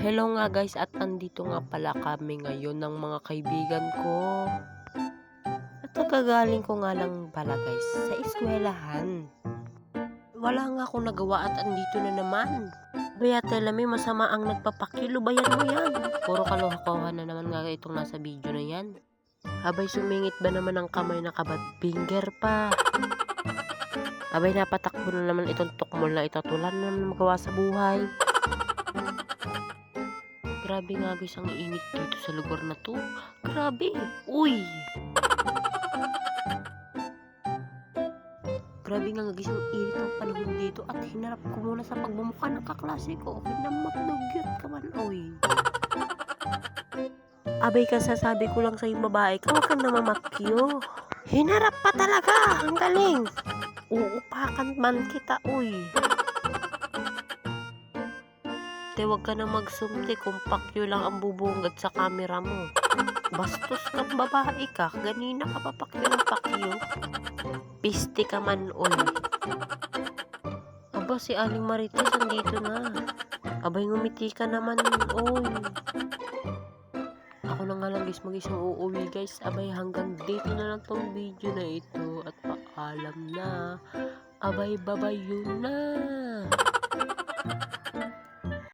Hello nga guys, at nandito nga pala kami ngayon ng mga kaibigan ko. At kagagaling ko nga lang pala guys sa eskwelahan. Wala nga akong nagawa at andito na naman. Bayate lami, masama ang nagpapakilo, bayan mo yan. Puro kalokohan na naman nga itong nasa video na yan. Abay, sumingit ba naman ang kamay na kabad finger pa. Abay, napatakbo na naman itong tukmol na ito. Tulan na naman magawa sa buhay. Grabe nga guys, ang init dito sa lugar na to. Grabe. Uy! Grabe nga guys, ang init ng panahon dito at hinarap ko muna sa pagbumuka ng kaklase ko. Okay na, magdugyot ka man, uy. Abay, kasasabi ko lang sa'yo babae ka, huwag kang namamakyo. Hinarap pa talaga, ang galing. Uupakan man kita, uy. Te, wag ka na magsumti kung pakyo lang ang bubungad sa camera mo. Bastos kang babae ka, ganina ka pa pakyo ng pakyo. Piste ka man, oy. Aba, si Aling Marites andito na. Abay, ngumiti ka naman, oy. Ako na nga lang guys, mag-isang uuwi guys. Abay, hanggang dito na lang tong video na ito. At paalam na. Abay, babay yun na.